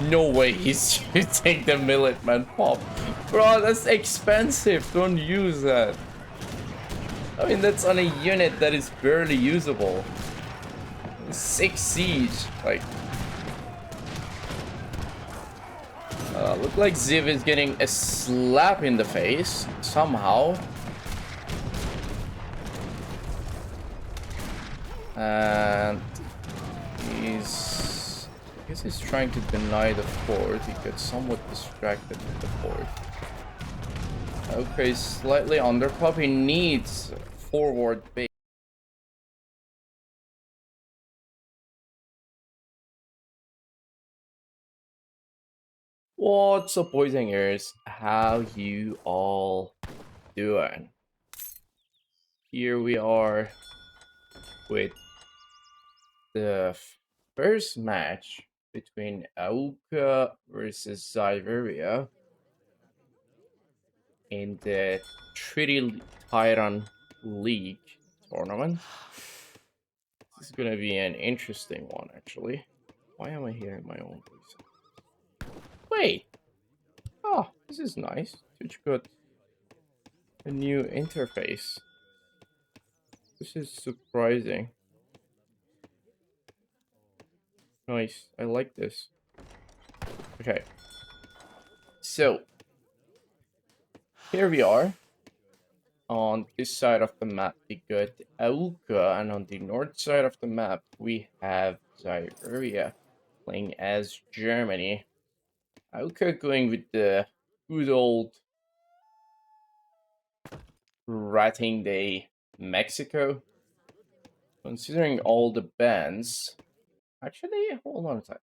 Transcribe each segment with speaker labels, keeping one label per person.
Speaker 1: No way he's shooting the Militman pop. Bro, that's expensive. Don't use that. I mean, that's on a unit that is barely usable. 6 siege. Like, look like Ziv is getting a slap in the face somehow. And he's... I guess he's trying to deny the fort. He gets somewhat distracted with the fort. Okay, slightly underpop. He needs forward base. What's up, boys and girls? How you all doing? Here we are with the first match between Auke versus Zivearia in the Treaty Titan League tournament. This is gonna be an interesting one, actually. Why am I hearing my own voice? Wait! Oh, this is nice. Twitch got a new interface. This is surprising. Nice. I like this. Okay. So, here we are. On this side of the map, we got Auke, and on the north side of the map, we have Zivearia playing as Germany. Auke going with the good old ratting day Mexico. Considering all the bans, actually, hold on a second.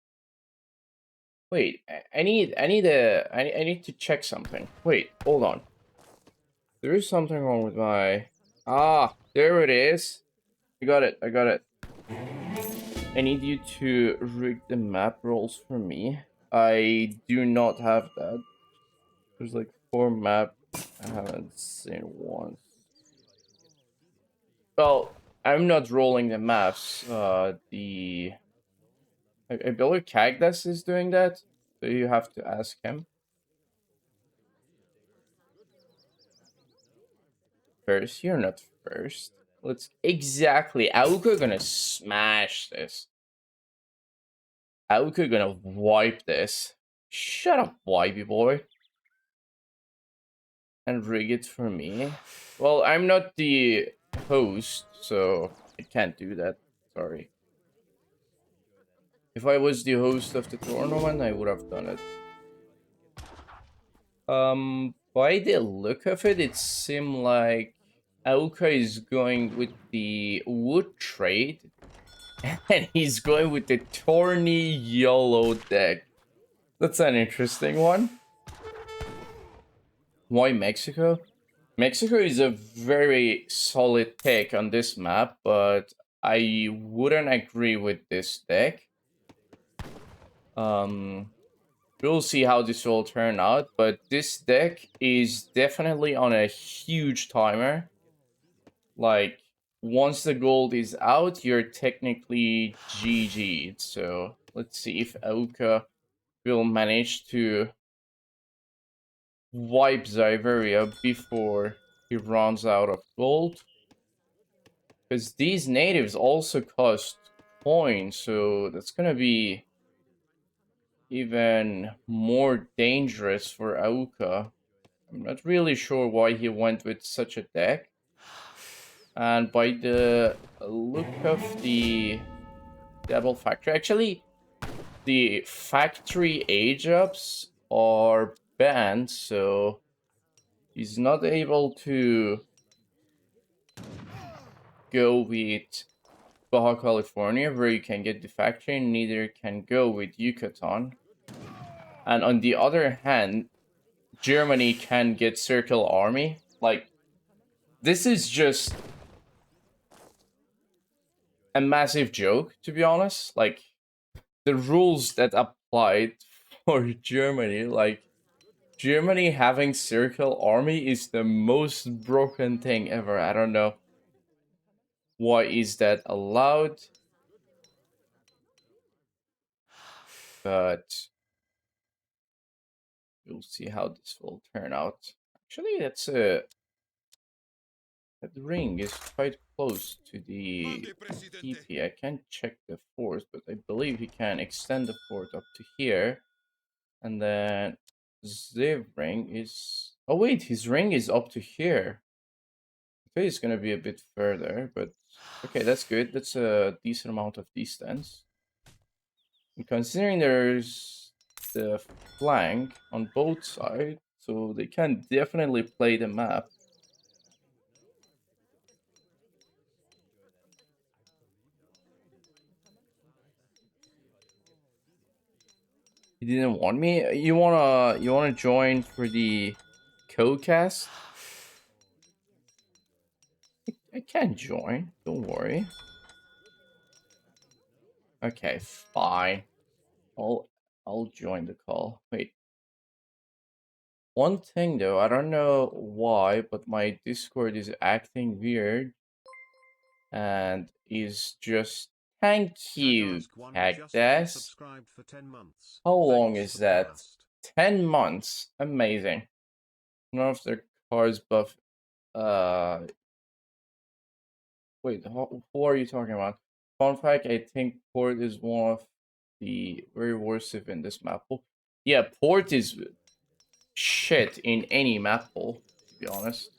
Speaker 1: Wait, I need to check something. Wait, hold on. There is something wrong with my... Ah, there it is. I got it. I need you to rig the map rolls for me. I do not have that. There's like 4 maps. I haven't seen one. Well, I'm not rolling the maps. I believe Cactus is doing that, so you have to ask him. First, you're not first. Let's exactly. Auke gonna smash this. Auke gonna wipe this. Shut up, wipey boy. And rig it for me. Well, I'm not the host, so I can't do that. Sorry. If I was the host of the tournament, I would have done it. By the look of it, it seemed like Auke is going with the wood trade, and he's going with the Thorny Yellow deck. That's an interesting one. Why Mexico? Mexico is a very solid pick on this map, but I wouldn't agree with this deck. We'll see how this will turn out, but this deck is definitely on a huge timer. Like, once the gold is out, you're technically GG'd. So, let's see if Auke will manage to wipe Zivearia before he runs out of gold. Because these natives also cost coins, so that's gonna be even more dangerous for Auke. I'm not really sure why he went with such a deck. And by the look of the double factory, actually, the factory age-ups are banned, so he's not able to go with Baja California, where you can get the factory, and neither can go with Yucatan. And on the other hand, Germany can get Circle Army. Like, this is just a massive joke, to be honest. Like, the rules that applied for Germany, like, Germany having Circle Army is the most broken thing ever. I don't know why is that allowed, but We'll see how this will turn out. Actually, that ring is quite close to the TP. I can't check the fort, but I believe he can extend the fort up to here. And then Ziv ring is... Oh wait, his ring is up to here. I think it's gonna be a bit further, but okay, that's good. That's a decent amount of distance. And considering there's the flank on both sides, so they can definitely play the map. You didn't want me? You wanna join for the co-cast? I can join, don't worry. Okay, fine. I'll join the call. Wait. One thing though, I don't know why, but my Discord is acting weird and is just thank you, Cactus. How long is that? 10 months. Amazing. None of their cards buff. Wait, who are you talking about? Fun fact, I think Port is one of the very worst in this map pool. Yeah, Port is shit in any map pool, to be honest.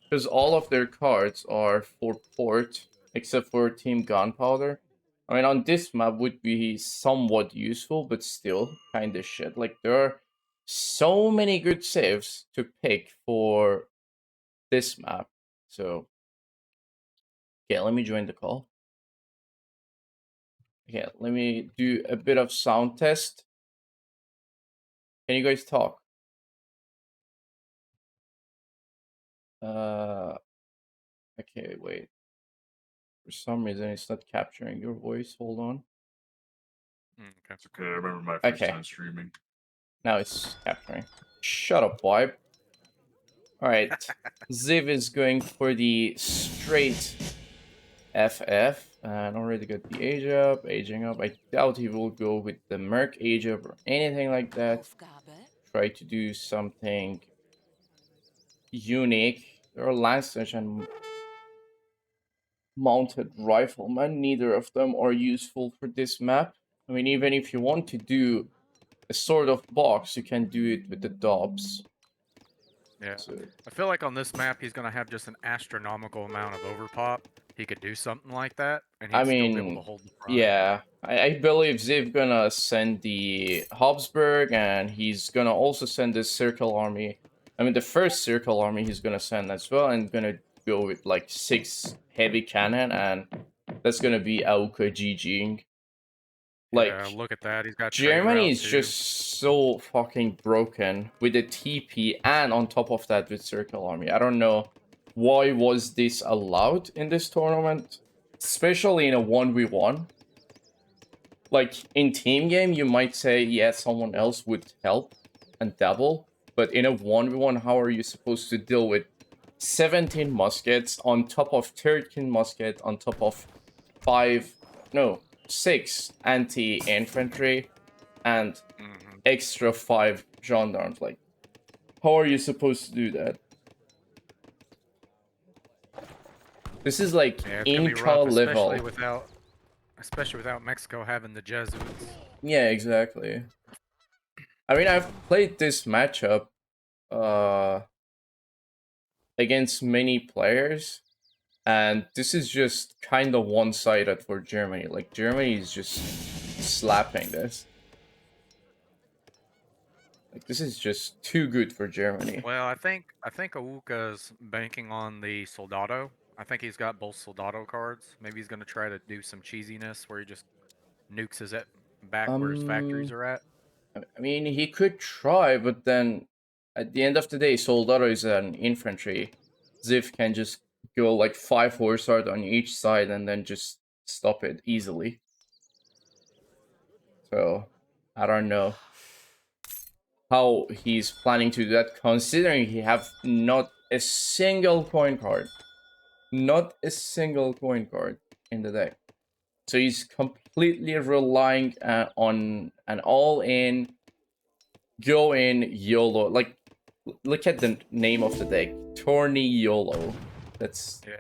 Speaker 1: Because all of their cards are for Port, except for Team Gunpowder. I mean, on this map would be somewhat useful, but still kind of shit. Like, there are so many good saves to pick for this map. So, okay, let me join the call. Okay, let me do a bit of sound test. Can you guys talk? Okay, wait. For some reason, it's not capturing your voice. Hold on.
Speaker 2: That's okay. I remember my first time streaming.
Speaker 1: Now it's capturing. Shut up, vibe. Alright. Ziv is going for the straight FF. And already got the aging up. I doubt he will go with the Merc age up or anything like that. Try to do something unique. There are Lancers and mounted riflemen. Neither of them are useful for this map. I mean, even if you want to do a sort of box, you can do it with the Dobbs.
Speaker 2: Yeah. So, I feel like on this map, he's going to have just an astronomical amount of overpop. He could do something like that, and he'd still be able to hold the front.
Speaker 1: Yeah. I believe Ziv gonna send the Habsburg, and he's gonna also send the Circle Army. I mean, the first Circle Army he's gonna send as well, and gonna go with like 6 heavy cannon, and that's gonna be Auke GGing. Like,
Speaker 2: yeah, look at that. He's got
Speaker 1: Germany is just so fucking broken with the TP, and on top of that with Circle Army. I don't know why was this allowed in this tournament, especially in a 1v1. Like, in team game, you might say, yeah, someone else would help and double, but in a 1v1, how are you supposed to deal with 17 muskets on top of 13 musket on top of 6 anti-infantry and extra 5 gendarmes? Like, how are you supposed to do that? This is like Inca level.
Speaker 2: Especially without Mexico having the Jesuits.
Speaker 1: Yeah, exactly. I mean, I've played this matchup against many players, and this is just kind of one-sided for Germany. Like, Germany is just slapping this. Like, this is just too good for Germany.
Speaker 2: Well, I think Auke's banking on the Soldado. I think he's got both Soldado cards. Maybe he's going to try to do some cheesiness where he just nukes his back where his factories are at.
Speaker 1: I mean, he could try, but then at the end of the day, Soldado is an infantry. Ziv can just go like 5 horse art on each side and then just stop it easily. So, I don't know how he's planning to do that, considering he have not a single coin card. Not a single coin card in the deck. So he's completely relying on an all-in go in YOLO. Like, look at the name of the deck. Tourney YOLO. That's...
Speaker 2: Yeah,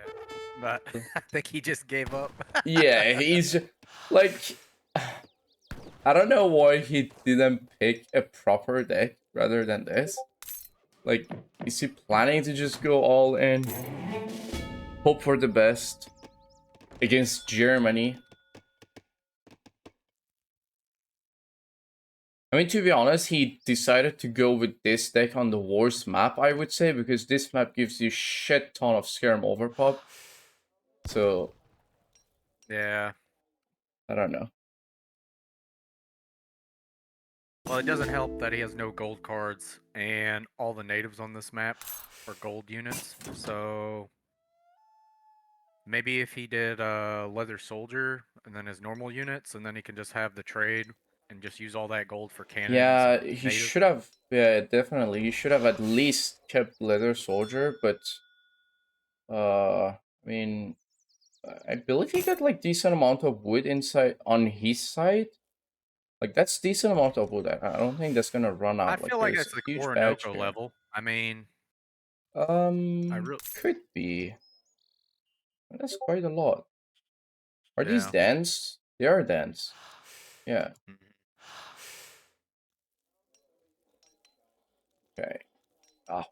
Speaker 2: but I think he just gave up.
Speaker 1: Yeah, he's... Like... I don't know why he didn't pick a proper deck rather than this. Like, is he planning to just go all in? Hope for the best against Germany. I mean, to be honest, he decided to go with this deck on the worst map, I would say, because this map gives you shit ton of Scarem Overpop. So,
Speaker 2: Yeah.
Speaker 1: I don't know.
Speaker 2: Well, it doesn't help that he has no gold cards, and all the natives on this map are gold units. So maybe if he did Leather Soldier and then his normal units, and then he can just have the trade and just use all that gold for cannons
Speaker 1: Yeah,
Speaker 2: and
Speaker 1: he
Speaker 2: native.
Speaker 1: should have... Yeah, definitely. He should have at least kept Leather Soldier, but... I mean... I believe he got, like, decent amount of wood inside on his side. Like, that's decent amount of wood. I don't think that's gonna run
Speaker 2: I
Speaker 1: out. Like,
Speaker 2: feel like
Speaker 1: there's
Speaker 2: it's
Speaker 1: a
Speaker 2: the
Speaker 1: huge batch
Speaker 2: Orinoco
Speaker 1: here.
Speaker 2: level. I mean, I really,
Speaker 1: Could be. That's quite a lot. Are these
Speaker 2: yeah.
Speaker 1: dense? They are dense. Yeah.
Speaker 2: Mhm.
Speaker 1: Okay.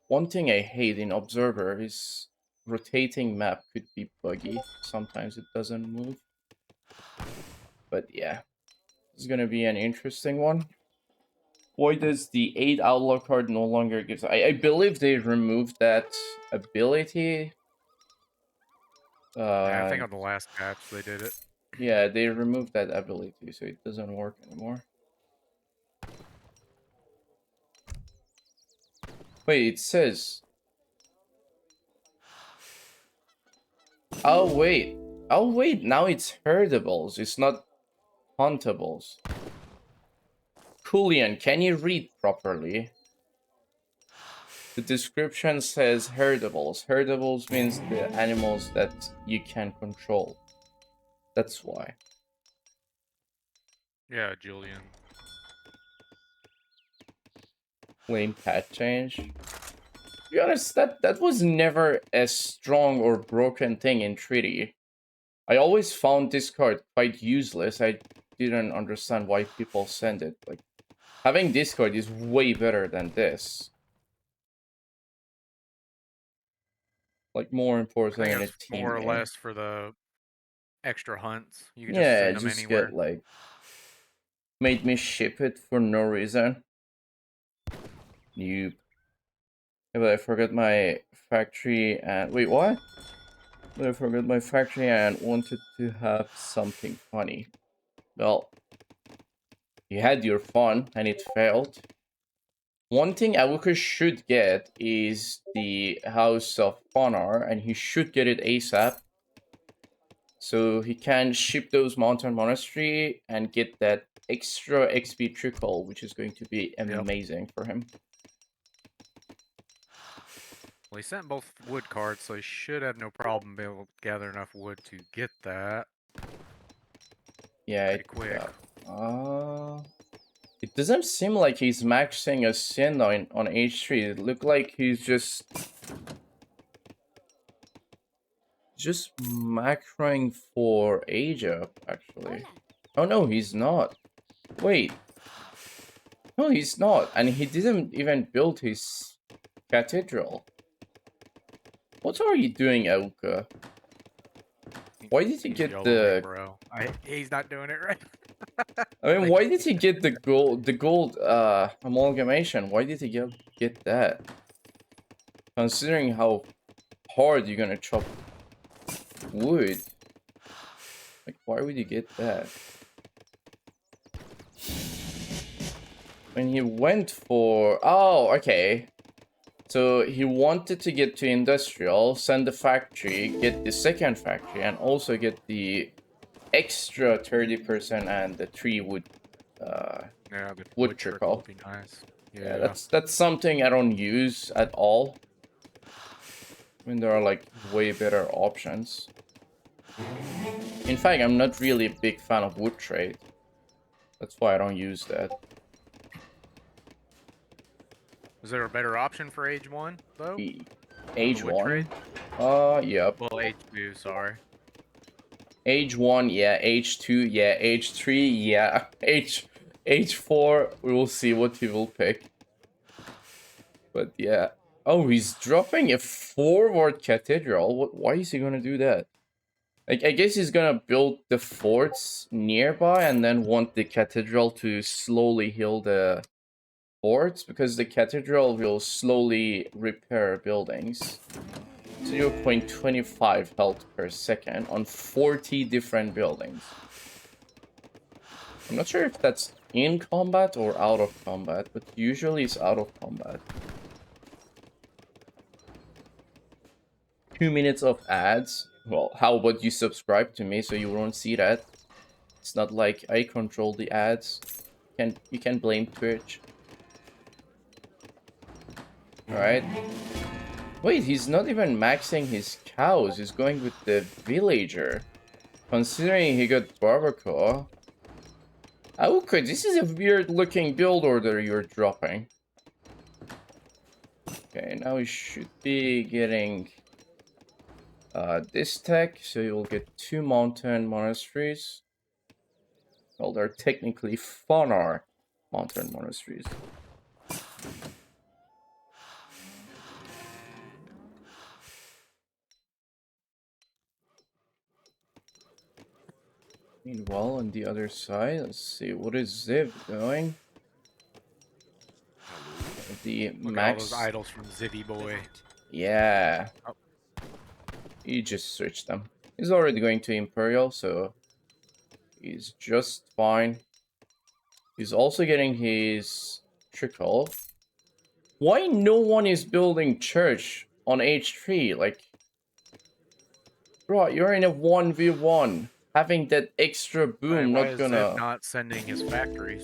Speaker 1: One thing I hate in Observer is rotating map could be buggy. Sometimes it doesn't move. But yeah, this is gonna be an interesting one. Why does the 8 Outlaw card no longer gives... I believe they removed that ability.
Speaker 2: Yeah, I
Speaker 1: Uh,
Speaker 2: think on the last patch they did it.
Speaker 1: yeah, they removed that ability, so it doesn't work anymore. Wait, it says... Oh, wait. Oh, wait, now it's herdables. It's not huntables. Julian, can you read properly? The description says herdables. Herdables means the animals that you can control. That's why.
Speaker 2: Yeah, Julian.
Speaker 1: Lame patch change. To be honest, that was never a strong or broken thing in Treaty. I always found this card quite useless. I didn't understand why people send it. Like, having this card is way better than this. Like, more
Speaker 2: I
Speaker 1: important
Speaker 2: think
Speaker 1: in a
Speaker 2: it's
Speaker 1: team
Speaker 2: more or
Speaker 1: game.
Speaker 2: less for the extra hunts. You can just
Speaker 1: Yeah,
Speaker 2: send them
Speaker 1: just get,
Speaker 2: anywhere.
Speaker 1: like... Made me ship it for no reason. Nope. Yeah, but I forgot my factory and... Wait, what? But I forgot my factory and wanted to have something funny. Well, you had your fun and it failed. One thing Auke should get is the House of Honor, and he should get it ASAP. So he can ship those Mountain Monastery and get that extra XP trickle, which is going to be
Speaker 2: Yep.
Speaker 1: amazing for him.
Speaker 2: Well, he sent both wood cards, so he should have no problem being able to gather enough wood to get that.
Speaker 1: Yeah,
Speaker 2: Pretty quick.
Speaker 1: it doesn't seem like he's maxing a sin on H3. It looked like he's just macroing for age up, actually. Oh no, he's not. Wait. No, he's not. And he didn't even build his cathedral. What are you doing, Auke? Why did he
Speaker 2: He's
Speaker 1: get
Speaker 2: YOLOing,
Speaker 1: the...
Speaker 2: bro. He's not doing it right.
Speaker 1: I mean,
Speaker 2: Like,
Speaker 1: why did he get the gold amalgamation? Why did he get that? Considering how hard you're gonna chop wood. Like, why would you get that? When he went for... Oh, okay. So he wanted to get to industrial, send the factory, get the second factory, and also get the extra 30% and the 3 wood
Speaker 2: yeah, the
Speaker 1: wood
Speaker 2: wood trickle
Speaker 1: trickle.
Speaker 2: would be nice.
Speaker 1: Yeah,
Speaker 2: Yeah.
Speaker 1: that's something I don't use at all. I mean, there are like way better options. In fact, I'm not really a big fan of wood trade. That's why I don't use that.
Speaker 2: Is there a better option for age 1 though?
Speaker 1: Age
Speaker 2: The wood trade?
Speaker 1: 1? Yep.
Speaker 2: Well, age 2, sorry.
Speaker 1: Age 1, yeah. Age 2, yeah. Age 3, yeah. Age 4, we will see what he will pick. But yeah. Oh, he's dropping a forward cathedral. Why is he gonna do that? Like, I guess he's gonna build the forts nearby and then want the cathedral to slowly heal the forts, because the cathedral will slowly repair buildings. 0.25 health per second on 40 different buildings. I'm not sure if that's in combat or out of combat, but usually it's out of combat. 2 minutes of ads. Well, how about you subscribe to me so you won't see that? It's not like I control the ads. You can blame Twitch. Alright. Wait, he's not even maxing his cows. He's going with the villager. Considering he got barbacoa. Auke, this is a weird looking build order you're dropping. Okay, now he should be getting this tech, so you'll get 2 mountain monasteries. Well, they're technically Fanar mountain monasteries. Meanwhile, on the other side, let's see, what is Ziv doing? The
Speaker 2: Look at all
Speaker 1: max...
Speaker 2: those idols from Zivy Boy.
Speaker 1: Yeah.
Speaker 2: Oh.
Speaker 1: He just switched them. He's already going to Imperial, so he's just fine. He's also getting his trickle. Why no one is building church on H3? Like, bro, you're in a 1v1. Having that extra boom,
Speaker 2: Why
Speaker 1: not
Speaker 2: is
Speaker 1: gonna...
Speaker 2: Ziv not sending his factories?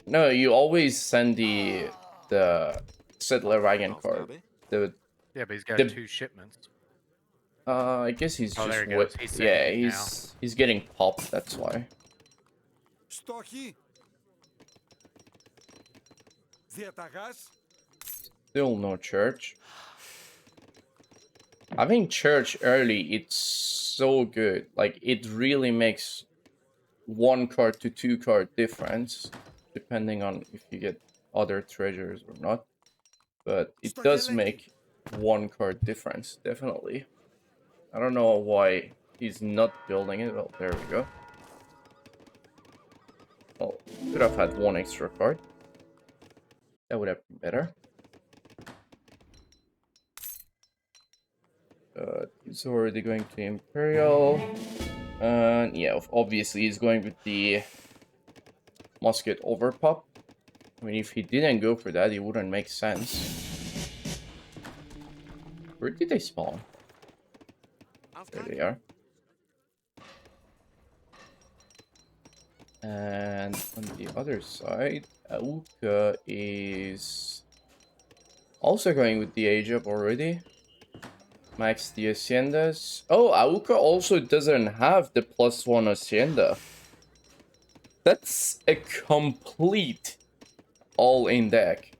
Speaker 1: No, you always send the settler wagon card.
Speaker 2: Yeah, but he's got
Speaker 1: The
Speaker 2: 2 shipments.
Speaker 1: I guess he's
Speaker 2: Oh,
Speaker 1: just
Speaker 2: there he goes. He's sending
Speaker 1: yeah,
Speaker 2: it now.
Speaker 1: he's getting popped, that's why. Still no church. Having church early, it's so good. Like, it really makes 1 card to 2 card difference, depending on if you get other treasures or not. But it does make 1 card difference, definitely. I don't know why he's not building it. Well, there we go. Well, could have had 1 extra card. That would have been better. He's already going to Imperial. And yeah, obviously he's going with the musket overpop. I mean, if he didn't go for that, it wouldn't make sense. Where did they spawn? There they are. And on the other side, Auke is also going with the age up already. Max the haciendas. Oh, Auke also doesn't have the +1 hacienda. That's a complete all-in deck.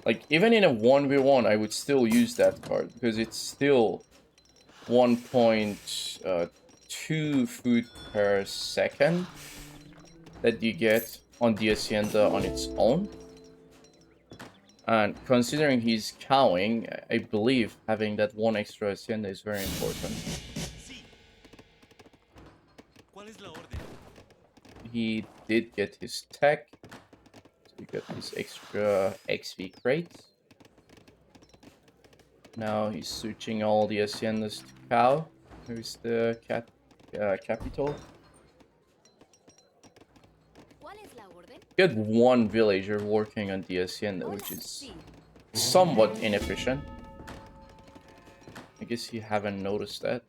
Speaker 1: Like, even in a 1v1, I would still use that card, because it's still 1.2 food per second that you get on the hacienda on its own. And considering he's cowing, I believe having that 1 extra hacienda is very important. He did get his tech, so he got his extra XP crates. Now he's switching all the haciendas to cow. Here's the capital. Got 1 villager working on the hacienda, which is somewhat inefficient. I guess you haven't noticed that.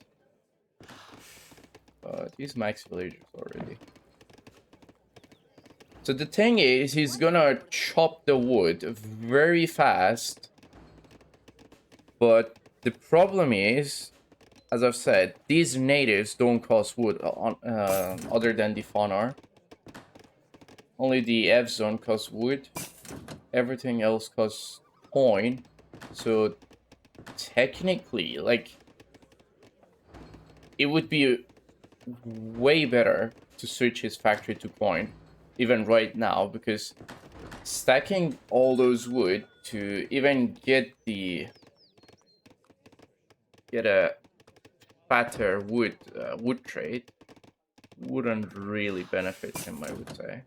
Speaker 1: But he's max villagers already. So the thing is, he's gonna chop the wood very fast. But the problem is, as I've said, these natives don't cost wood on other than the Fanar. only the F zone costs wood. Everything else costs coin. So technically, like, it would be way better to switch his factory to coin, even right now, because stacking all those wood to even get a fatter wood trade wouldn't really benefit him, I would say.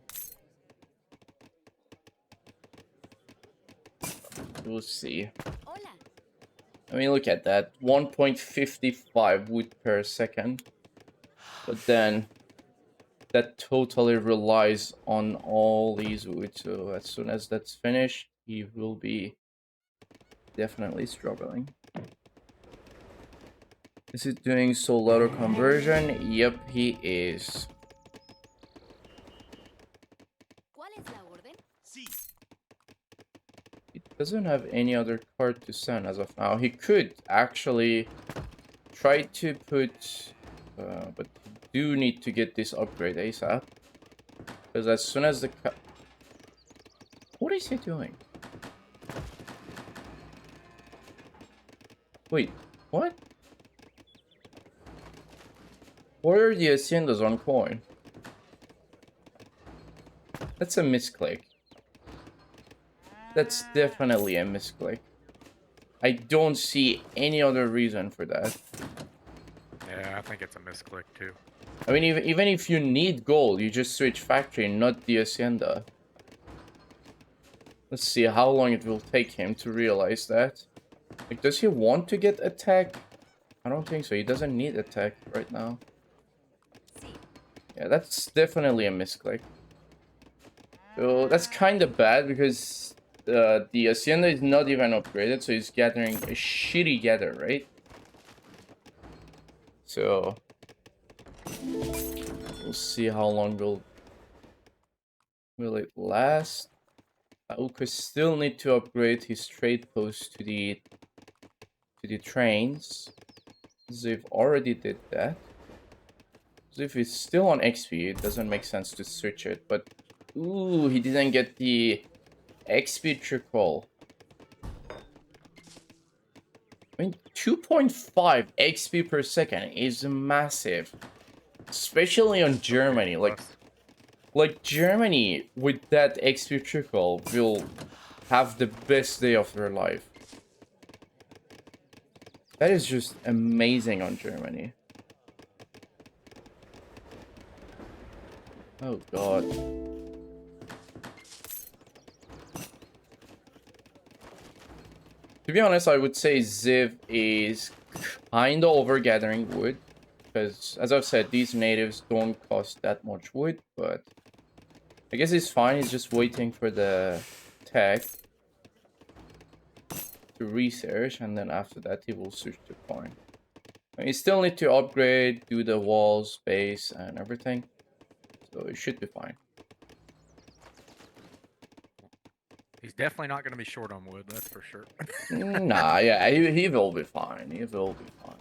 Speaker 1: We'll see. I mean, look at that, 1.55 wood per second. But then that totally relies on all these wood. So as soon as that's finished, he will be definitely struggling. Is it doing soul auto conversion? Yep, he is. He doesn't have any other card to send as of now. He could actually try to put... but do need to get this upgrade ASAP. Because as soon as the... What is he doing? Wait, what? Where are the haciendas on coin? That's a misclick. That's definitely a misclick. I don't see any other reason for that.
Speaker 2: Yeah, I think it's a misclick too.
Speaker 1: I mean, even if you need gold, you just switch factory, not the hacienda. Let's see how long it will take him to realize that. Like, does he want to get attack? I don't think so. He doesn't need attack right now. Yeah, that's definitely a misclick. So that's kind of bad because the hacienda is not even upgraded, so he's gathering a shitty gather, right? So we'll see how long will it last. Auke still need to upgrade his trade post to the trains. Ziv already did that. Ziv is still on XP. It doesn't make sense to switch it, but ooh, he didn't get the XP trickle. I mean, 2.5 XP per second is massive, especially on Germany. Like Germany with that XP trickle will have the best day of their life. That is just amazing on Germany. Oh god. To be honest, I would say Ziv is kinda over gathering wood. Because, as I've said, these natives don't cost that much wood, but I guess he's fine. He's just waiting for the tech to research, and then after that he will switch to coin. I mean, you still need to upgrade, do the walls, base, and everything, so it should be fine.
Speaker 2: He's definitely not going to be short on wood, that's for sure.
Speaker 1: Nah, yeah, he will be fine. He will be fine.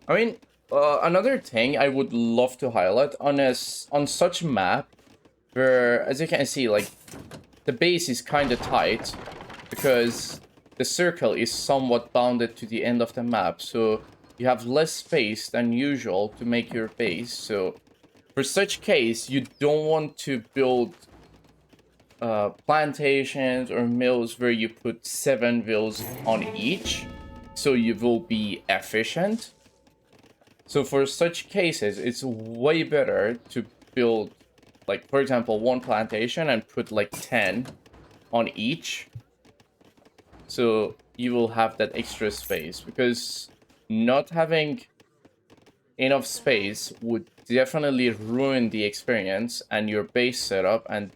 Speaker 1: I mean, another thing I would love to highlight on such a map where, as you can see, like, the base is kind of tight because the circle is somewhat bounded to the end of the map, so you have less space than usual to make your base. So for such case, you don't want to build plantations or mills where you put 7 vills on each, so you will be efficient. So for such cases, it's way better to build, like, for example, 1 plantation and put like 10 on each. So you will have that extra space, because not having enough space would definitely ruin the experience and your base setup, and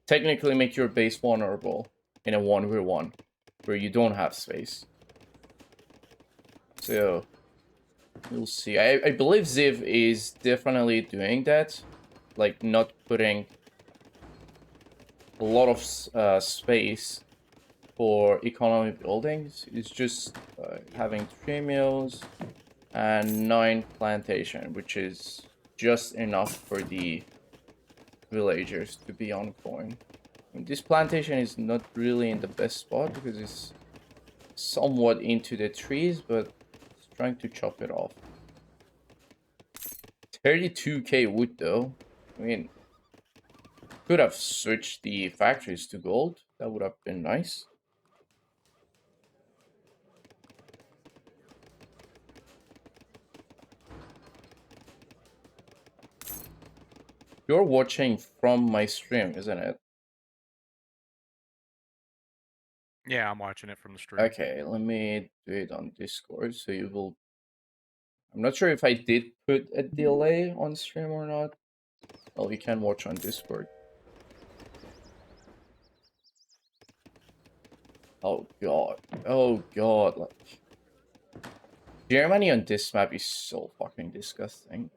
Speaker 1: technically make your base vulnerable in a 1v1 where you don't have space. So we'll see. I believe Ziv is definitely doing that, like not putting a lot of space for economy buildings. It's just having 3 mills and 9 plantation, which is just enough for the villagers to be on coin. This plantation is not really in the best spot because it's somewhat into the trees, but it's trying to chop it off. 32k wood though. I mean, could have switched the factories to gold. That would have been nice. You're watching from my stream, isn't it?
Speaker 2: Yeah, I'm watching it from the stream.
Speaker 1: Okay, let me do it on Discord so you will. I'm not sure if I did put a delay on stream or not. Well, you can watch on Discord. Oh god. Oh god. Like, Germany on this map is so fucking disgusting.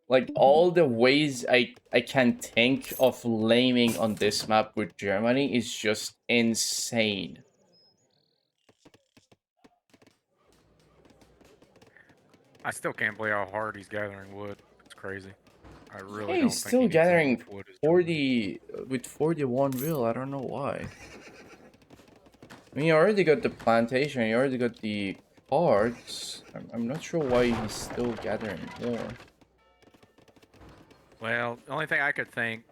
Speaker 1: Like all the ways I can think of laming on this map with Germany is just insane.
Speaker 2: I still can't believe how hard he's gathering wood. It's crazy. I really
Speaker 1: Yeah,
Speaker 2: don't
Speaker 1: he's
Speaker 2: think he
Speaker 1: still
Speaker 2: needs as
Speaker 1: gathering
Speaker 2: much wood as Germany.
Speaker 1: 40 with 41 real. I don't know why. I mean, you already got the plantation, you already got the cards. I'm not sure why he's still gathering more.
Speaker 2: Well, the only thing I could think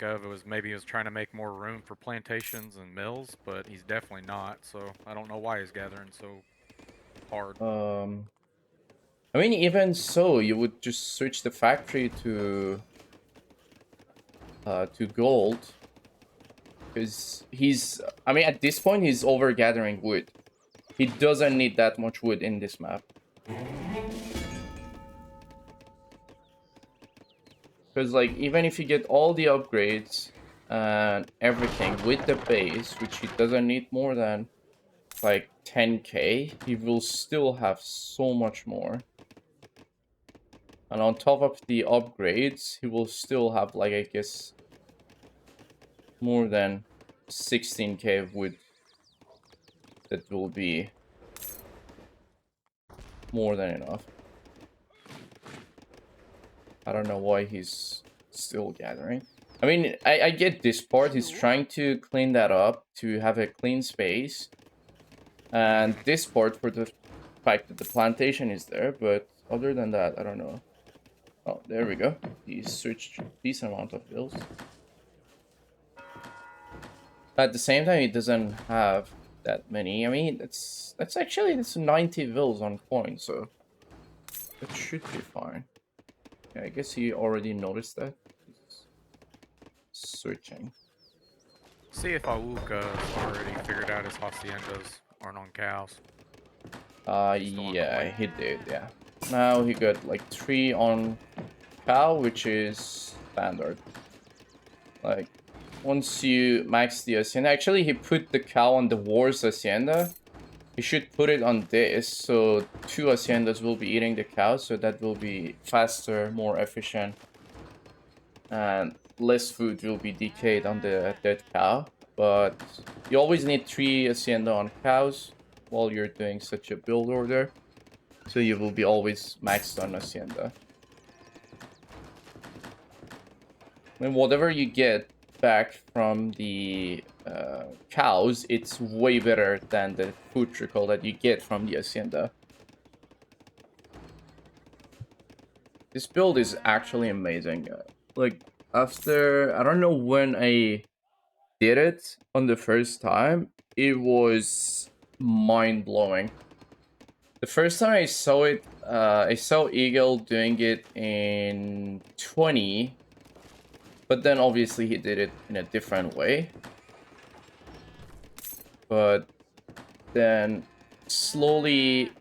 Speaker 2: of was maybe he was trying to make more room for plantations and mills, but he's definitely not. So I don't know why he's gathering so hard.
Speaker 1: I mean, even so, you would just switch the factory to gold. Because he's, I mean, at this point, he's over gathering wood. He doesn't need that much wood in this map. Because, like, even if you get all the upgrades and everything with the base, which he doesn't need more than, like, 10k, he will still have so much more. And on top of the upgrades, he will still have, like, I guess, more than 16k of wood. That will be more than enough. I don't know why he's still gathering. I mean, I get this part. He's trying to clean that up to have a clean space. And this part for the fact that the plantation is there. But other than that, I don't know. Oh, there we go. He switched a decent amount of bills. At the same time, he doesn't have that many. I mean, that's 90 bills on coin, so that should be fine. Yeah, I guess he already noticed that. He's switching.
Speaker 2: See if Auke's already figured out his haciendas aren't on cows.
Speaker 1: Yeah, he did, yeah. Now he got like 3 on cow, which is standard. Like, once you max the hacienda, actually he put the cow on the wars hacienda. You should put it on this, so 2 haciendas will be eating the cow, so that will be faster, more efficient. And less food will be decayed on the dead cow. But you always need 3 hacienda on cows while you're doing such a build order. So you will be always maxed on hacienda. And whatever you get back from the cows, it's way better than the food trickle that you get from the hacienda. This build is actually amazing. Like, after, I don't know when I did it on the first time, it was mind-blowing. The first time I saw it, I saw Eagle doing it in 20, but then obviously he did it in a different way. But then slowly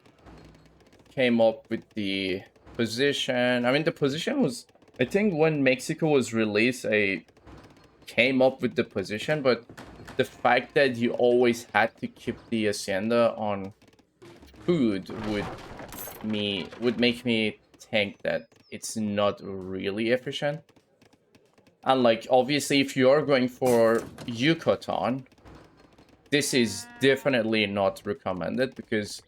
Speaker 1: came up with the position. I mean, the position was, I think when Mexico was released, I came up with the position, but the fact that you always had to keep the hacienda on food would make me think that it's not really efficient. And like, obviously, if you're going for Yucatan, this is definitely not recommended because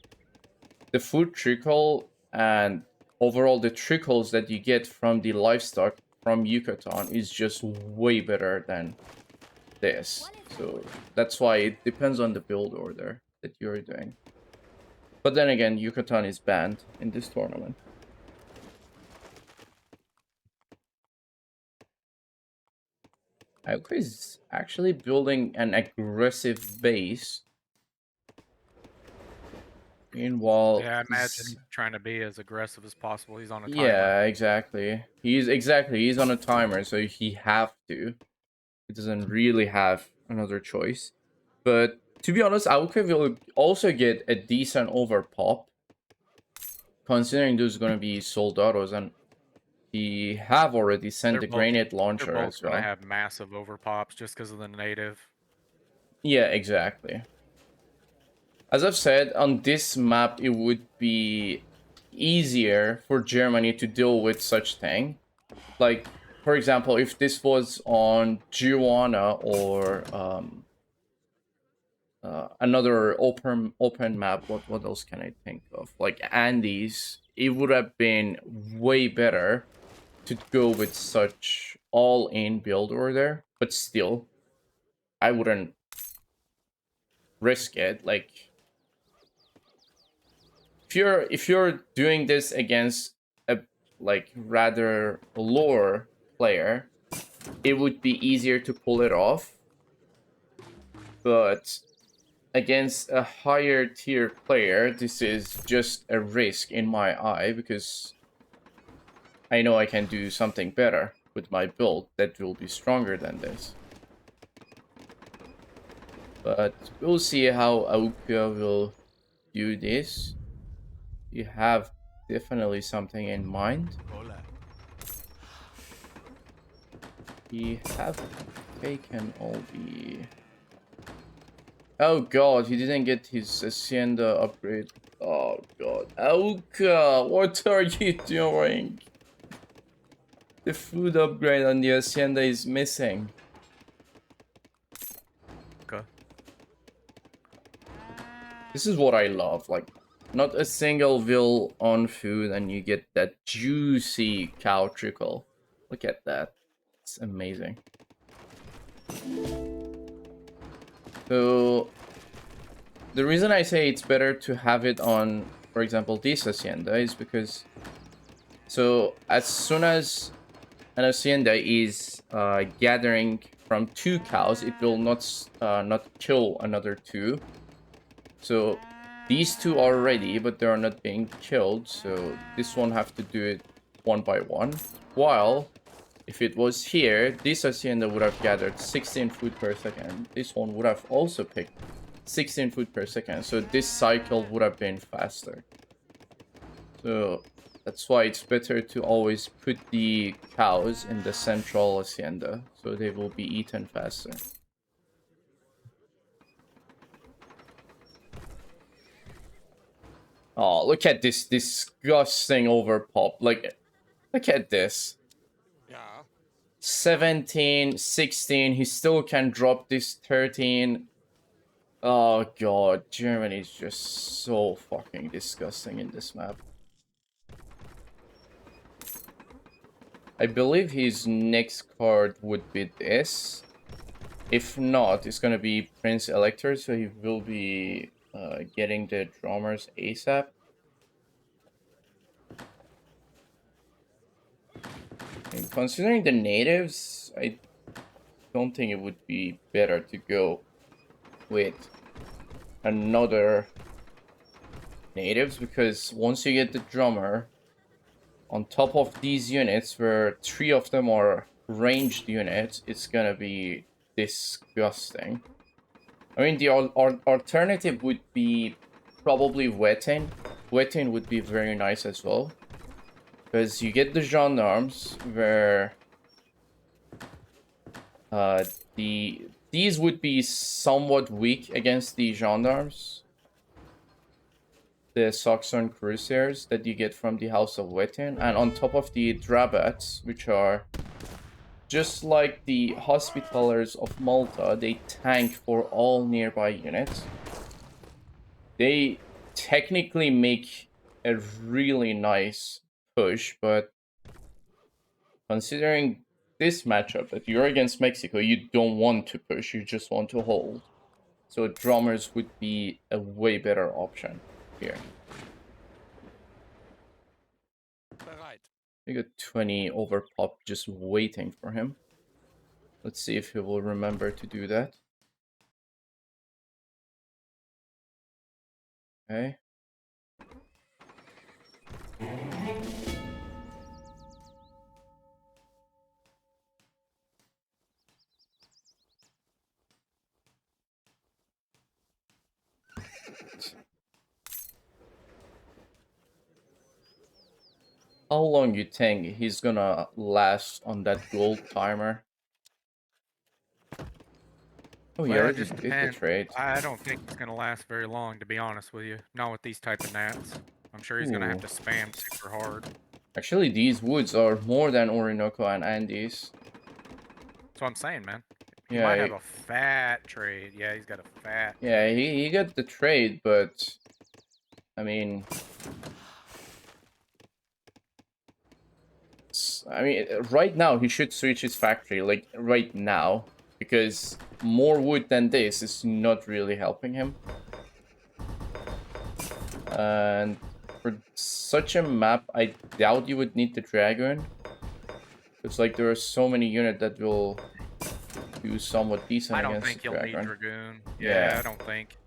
Speaker 1: the food trickle and overall the trickles that you get from the livestock from Yucatan is just way better than this. So that's why it depends on the build order that you're doing. But then again, Yucatan is banned in this tournament. Auke is actually building an aggressive base. Meanwhile,
Speaker 2: Yeah, I imagine he's trying to be as aggressive as possible. He's on a timer.
Speaker 1: yeah, exactly. He's on a timer, so he have to. He doesn't really have another choice. But to be honest, Auke will also get a decent overpop, considering there's gonna be soldados, and he have already sent
Speaker 2: They're
Speaker 1: the
Speaker 2: both
Speaker 1: grenade
Speaker 2: they're
Speaker 1: launcher
Speaker 2: both
Speaker 1: as
Speaker 2: gonna
Speaker 1: well.
Speaker 2: have massive overpops just because of the native.
Speaker 1: Yeah, exactly. As I've said, on this map, it would be easier for Germany to deal with such thing. Like, for example, if this was on Giovanna or another open map, what else can I think of? Like Andes, it would have been way better to go with such all-in build order. But still, I wouldn't risk it. Like, if you're doing this against a like rather lower player, it would be easier to pull it off. But against a higher tier player, this is just a risk in my eye, because I know I can do something better with my build that will be stronger than this. But we'll see how Auke will do this. You have definitely something in mind. We have taken all the... Oh god, he didn't get his Hacienda upgrade. Oh god. Auka, what are you doing? The food upgrade on the Hacienda is missing.
Speaker 2: Okay.
Speaker 1: This is what I love. Like, not a single will on food and you get that juicy cow trickle. Look at that. It's amazing. So the reason I say it's better to have it on, for example, this Hacienda is because, so as soon as an Hacienda is gathering from 2 cows, it will not kill another 2. So these 2 are ready, but they are not being killed, so this one have to do it one by one. While if it was here, this Hacienda would have gathered 16 food per second. This one would have also picked 16 food per second, so this cycle would have been faster. So that's why it's better to always put the cows in the central Hacienda, so they will be eaten faster. Oh, look at this disgusting overpop. Like, look at this.
Speaker 3: Yeah.
Speaker 1: 17, 16, he still can drop this 13. Oh god, Germany is just so fucking disgusting in this map. I believe his next card would be this. If not, it's gonna be Prince Elector, so he will be getting the drummers ASAP. And considering the natives, I don't think it would be better to go with another natives, because once you get the drummer on top of these units, where 3 of them are ranged units, it's gonna be disgusting. I mean, the alternative would be probably Wettin. Wettin would be very nice as well, because you get the gendarmes where these would be somewhat weak against the gendarmes, the Saxon Crusaders that you get from the House of Wettin, and on top of the Drabats, which are just like the Hospitallers of Malta, they tank for all nearby units. They technically make a really nice push, but considering this matchup that you're against Mexico, you don't want to push, you just want to hold. So drummers would be a way better option here. You got 20 over pop just waiting for him. Let's see if he will remember to do that. Okay. How long you think he's gonna last on that gold timer? Oh, he
Speaker 2: Well, it
Speaker 1: already
Speaker 2: just
Speaker 1: did the
Speaker 2: depends.
Speaker 1: trade.
Speaker 2: I don't think it's gonna last very long, to be honest with you. Not with these type of nats. I'm sure he's gonna have
Speaker 1: Ooh.
Speaker 2: to spam super hard.
Speaker 1: Actually, these woods are more than Orinoco and Andes.
Speaker 2: That's what I'm saying, man. He might
Speaker 1: Yeah,
Speaker 2: have a fat trade. Yeah, he's got a fat
Speaker 1: yeah,
Speaker 2: trade.
Speaker 1: he got the trade, but I mean, right now he should switch his factory, like right now, because more wood than this is not really helping him. And for such a map, I doubt you would need the dragon. It's like there are so many units that will do somewhat decent
Speaker 2: I don't
Speaker 1: against
Speaker 2: think
Speaker 1: the
Speaker 2: he'll need
Speaker 1: dragon.
Speaker 2: Dragoon. Yeah,
Speaker 1: Yeah.
Speaker 2: I don't think.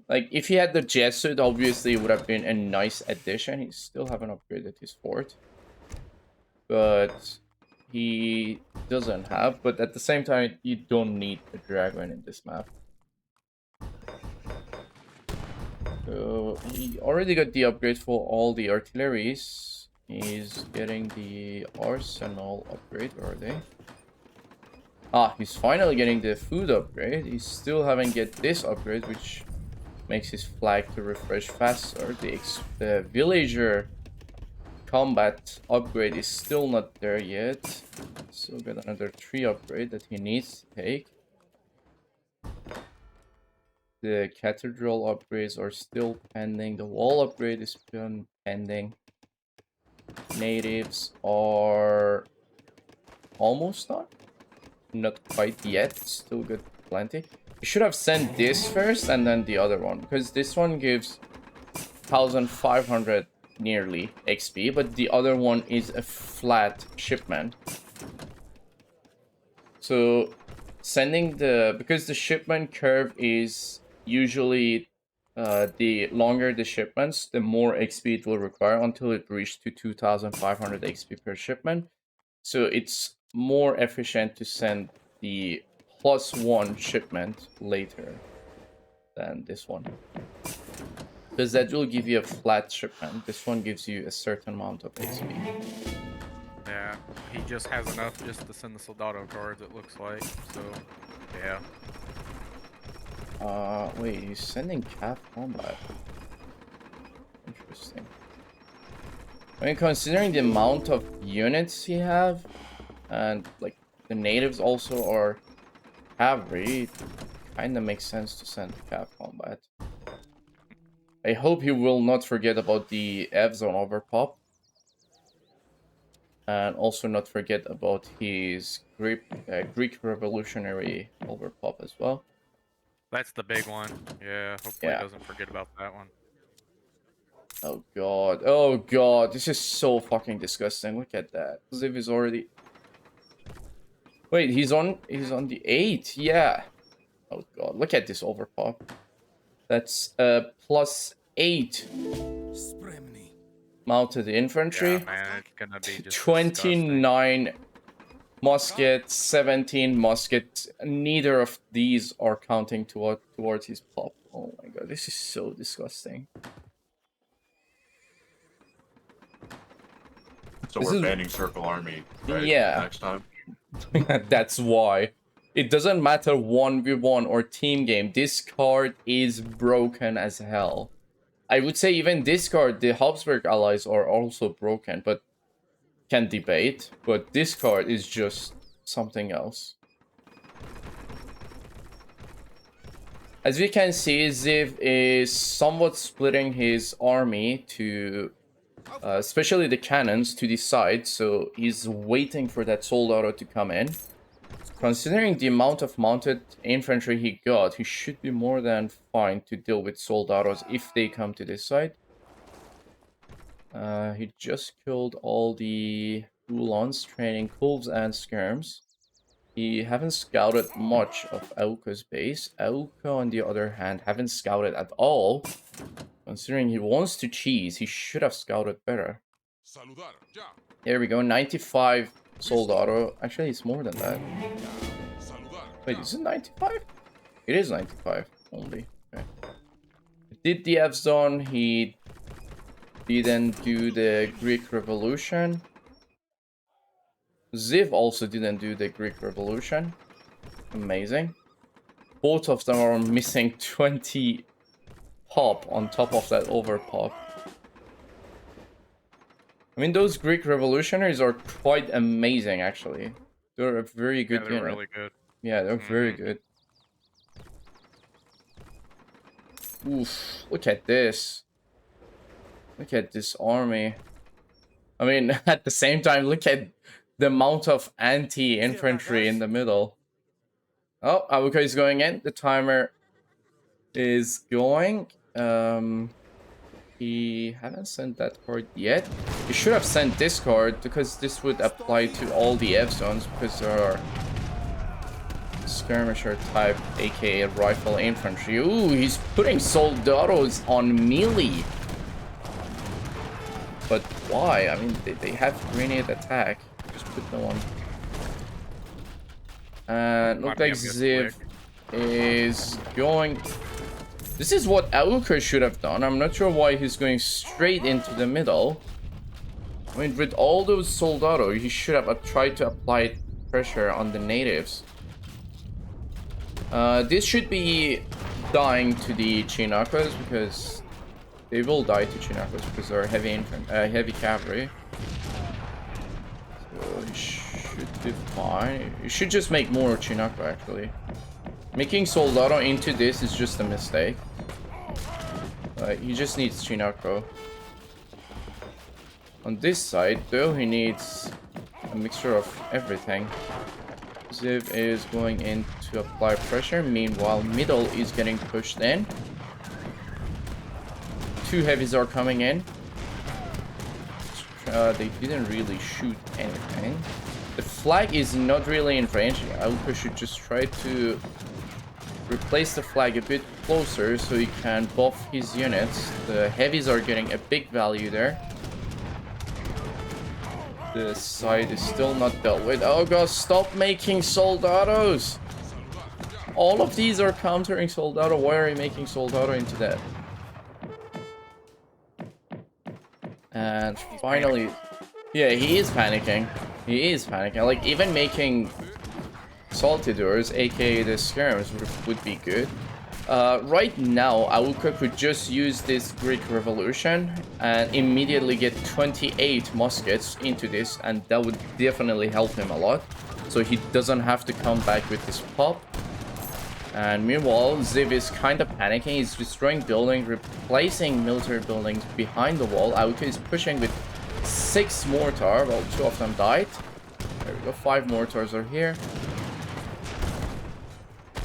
Speaker 1: Like, if he had the Jesuit, obviously it would have been a nice addition. He still haven't upgraded his fort. But he doesn't have. But at the same time, you don't need a dragon in this map. So he already got the upgrade for all the artilleries. He's getting the arsenal upgrade. Where are they? Ah, he's finally getting the food upgrade. He still haven't get this upgrade, which makes his flag to refresh faster. The villager combat upgrade is still not there yet. Still got another 3 upgrade that he needs to take. The cathedral upgrades are still pending. The wall upgrade is still pending. Natives are almost done. Not quite yet. Still got plenty. You should have sent this first and then the other one, because this one gives 1500 nearly XP, but the other one is a flat shipment. So sending because the shipment curve is usually the longer the shipments, the more XP it will require until it reaches to 2500 XP per shipment. So it's more efficient to send the +1 shipment later than this one, because that will give you a flat shipment. This one gives you a certain amount of XP.
Speaker 2: Yeah, he just has enough just to send the Soldado cards, it looks like. So, yeah.
Speaker 1: Wait, he's sending calf combat. Interesting. I mean, considering the amount of units he have, and like the natives also are cavalry, it kind of makes sense to send calf combat. I hope he will not forget about the F zone overpop. And also not forget about his Greek revolutionary overpop as well.
Speaker 2: That's the big one. Yeah, hopefully he
Speaker 1: Yeah.
Speaker 2: doesn't forget about that one.
Speaker 1: Oh god. Oh god. This is so fucking disgusting. Look at that. Ziv is already... Wait, he's on the 8. Yeah. Oh god. Look at this overpop. That's +8 mounted infantry.
Speaker 2: Yeah, man, it's gonna be just
Speaker 1: 29 musket, 17 musket. Neither of these are counting towards his pop. Oh my god, this is so disgusting.
Speaker 3: So we're banning Circle Army, right?
Speaker 1: Yeah.
Speaker 3: Next time.
Speaker 1: That's why. It doesn't matter 1v1 or team game. This card is broken as hell. I would say even this card, the Habsburg allies are also broken, but can debate. But this card is just something else. As we can see, Ziv is somewhat splitting his army to especially the cannons to the side, so he's waiting for that soldado to come in. Considering the amount of mounted infantry he got, he should be more than fine to deal with soldados if they come to this side. He just killed all the Ulons training Wolves and Skirms. He haven't scouted much of Auke's base. Auke, on the other hand, haven't scouted at all. Considering he wants to cheese, he should have scouted better. There we go, 95 soldado. Actually, it's more than that. Wait, is it 95? It is 95 only. Okay. Did the Evzon, he didn't do the Greek Revolution. Ziv also didn't do the Greek Revolution. Amazing. Both of them are missing 20 pop on top of that overpop. I mean, those Greek revolutionaries are quite amazing, actually. They're a very good
Speaker 2: they're
Speaker 1: unit.
Speaker 2: really good.
Speaker 1: Yeah, they're very good. Oof, look at this. Look at this army. I mean, at the same time, look at the amount of anti-infantry in the middle. Oh, Auke is going in. The timer is going. He hasn't sent that card yet. He should have sent this card because this would apply to all the F zones because there are skirmisher type, aka rifle infantry. Ooh, he's putting soldados on melee. But why? I mean, they have grenade attack. Just put them on. And look like Ziv is going. This is what Auke should have done. I'm not sure why he's going straight into the middle. I mean, with all those soldados, he should have tried to apply pressure on the natives. This should be dying to the Chinacas because they will die to Chinacas because they're heavy cavalry. So he should be fine. You should just make more Chinaka actually. Making Soldado into this is just a mistake. He just needs Chinako. On this side, though, he needs a mixture of everything. Ziv is going in to apply pressure. Meanwhile, middle is getting pushed in. Two heavies are coming in. They didn't really shoot anything. The flag is not really in range. Auke should just try to replace the flag a bit closer so he can buff his units. The heavies are getting a big value there. The side is still not dealt with. Oh god, stop making soldados! All of these are countering soldado. Why are you making soldado into that? And finally, yeah, he is panicking. He is panicking. Like, even making Saltidors, aka the skirms, would be good. Right now, Auke could just use this Greek Revolution and immediately get 28 muskets into this, and that would definitely help him a lot. So he doesn't have to come back with this pop. And meanwhile, Ziv is kind of panicking. He's destroying buildings, replacing military buildings behind the wall. Auke is pushing with 6 mortar. Well, 2 of them died. There we go. 5 mortars are here.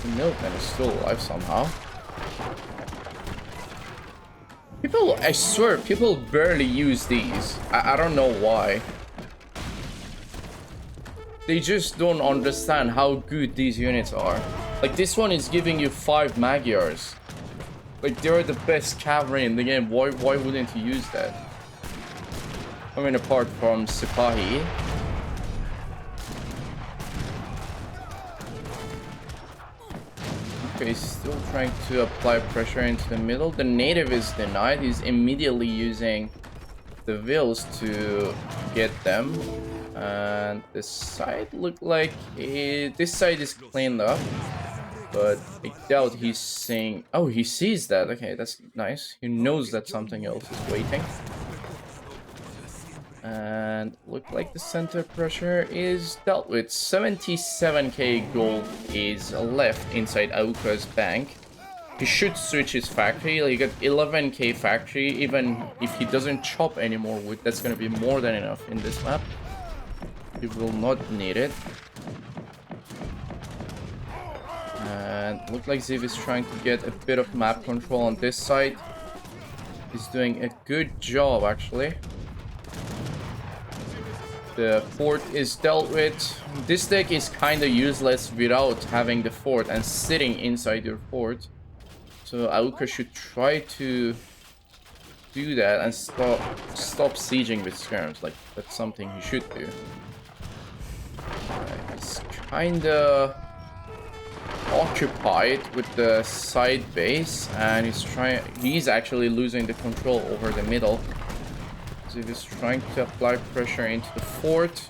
Speaker 1: The milkman is still alive somehow. People, I swear, people barely use these. I don't know why. They just don't understand how good these units are. Like, this one is giving you 5 Magyars. Like, they're the best cavalry in the game. Why wouldn't you use that? I mean, apart from Sipahi. Okay, he's still trying to apply pressure into the middle. The native is denied. He's immediately using the Wills to get them. And this side looked like this side is cleaned up. But I doubt he's seeing... Oh, he sees that. Okay, that's nice. He knows that something else is waiting. And look like the center pressure is dealt with. 77k gold is left inside Auke's bank. He should switch his factory. Like, he got 11k factory. Even if he doesn't chop any more wood, that's gonna be more than enough in this map. He will not need it. And look like Ziv is trying to get a bit of map control on this side. He's doing a good job, actually. The fort is dealt with. This deck is kind of useless without having the fort and sitting inside your fort. So Auke should try to do that and stop sieging with skirms. Like, that's something he should do. He's kinda occupied with the side base, and he's actually losing the control over the middle. So he's trying to apply pressure into the fort.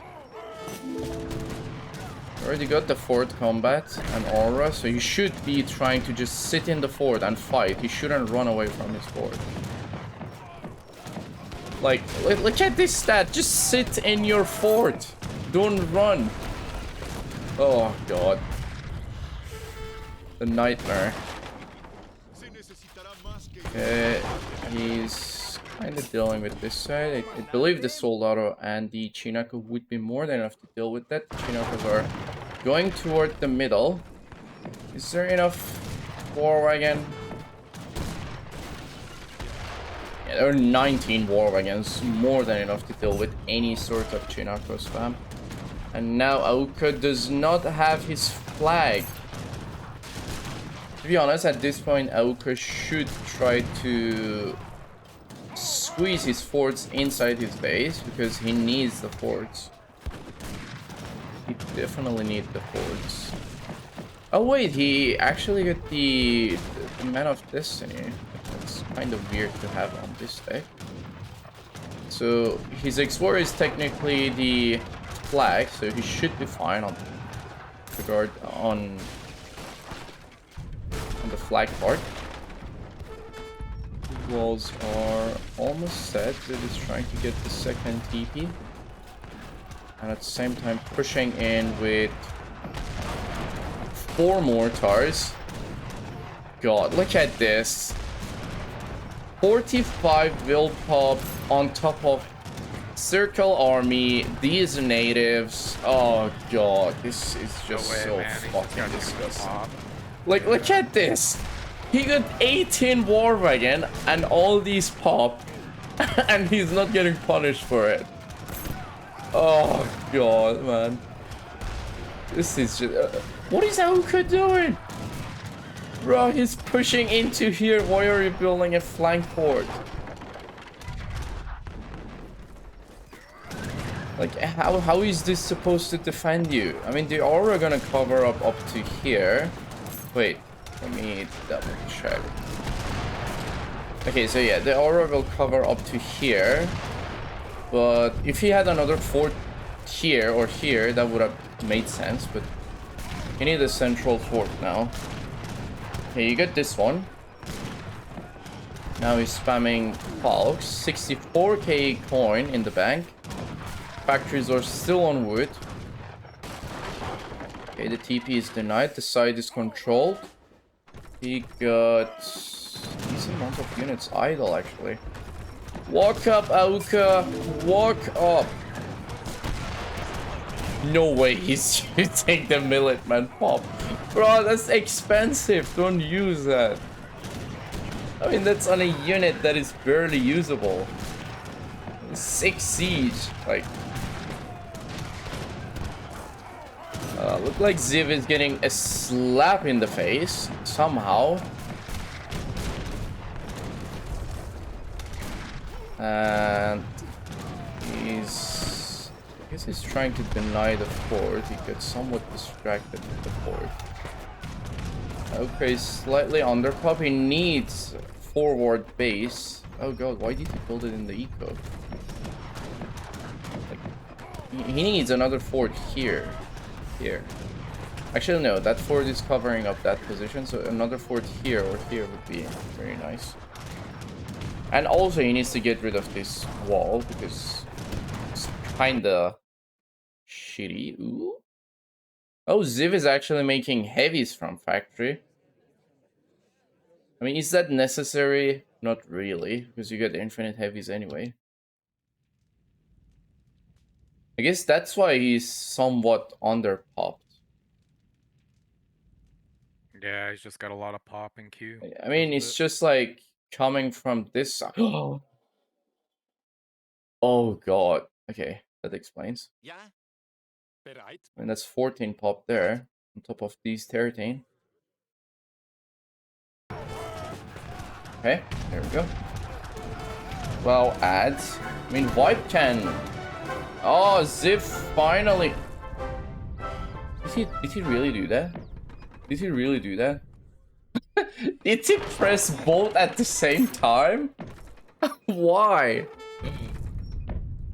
Speaker 1: Already got the fort combat and aura, so he should be trying to just sit in the fort and fight. He shouldn't run away from his fort. Like, look at this stat. Just sit in your fort. Don't run. Oh, God. The nightmare. Okay, he's kind of dealing with this side. I believe the Soldado and the Chinako would be more than enough to deal with that. The Chinakos are going toward the middle. Is there enough war wagon? Yeah, there are 19 war wagons, more than enough to deal with any sort of Chinako spam. And now Auke does not have his flag. To be honest, at this point, Auke should try to squeeze his forts inside his base because he needs the forts. He definitely needs the forts. Oh wait, he actually got the Man of Destiny. That's kind of weird to have on this deck. So his Explorer is technically the flag, so he should be fine on regard on the flag part. The walls are almost set. They're just trying to get the second TP. And at the same time pushing in with 4 mortars. God, look at this. 45 will pop on top of Circle Army, these natives. Oh God, this is just fucking disgusting. Like, look at this. He got 18 war wagon and all these pop, and he's not getting punished for it. Oh God, man. This is just... what is Auke doing? Bro, he's pushing into here. Why are you building a flank fort? Like, how is this supposed to defend you? I mean, the aura gonna cover up to here. Wait, let me double check. Okay, so yeah, the aura will cover up to here. But if he had another fort here or here, that would have made sense. But you need a central fort now. Okay, you get this one. Now he's spamming Falks. 64k coin in the bank. Factories are still on wood. Okay, the TP is denied. The side is controlled. He got a decent amount of units idle, actually. Walk up, Auke. Walk up. No way he's shooting the Militman pop. Bro, that's expensive. Don't use that. I mean, that's on a unit that is barely usable. 6 siege. Like... look like Ziv is getting a slap in the face somehow. And he's... I guess he's trying to deny the fort. He gets somewhat distracted with the fort. Okay, slightly underpop. He needs forward base. Oh God, why did he build it in the eco? Like, he needs another fort here. Here. Actually, no, that fort is covering up that position, so another fort here or here would be very nice. And also, he needs to get rid of this wall because it's kinda shitty. Ooh. Oh, Ziv is actually making heavies from factory. I mean, is that necessary? Not really, because you get infinite heavies anyway. I guess that's why he's somewhat underpopped.
Speaker 2: Yeah, he's just got a lot of pop and Q.
Speaker 1: I mean, it's just like coming from this side. Oh god. Okay, that explains.
Speaker 4: Ja, bereit.
Speaker 1: And that's 14 pop there, on top of these 13. Okay, there we go. Well, ads. I mean, Wipe can... Oh, Ziv finally... Did he really do that? Did he really do that? Did he press both at the same time? Why?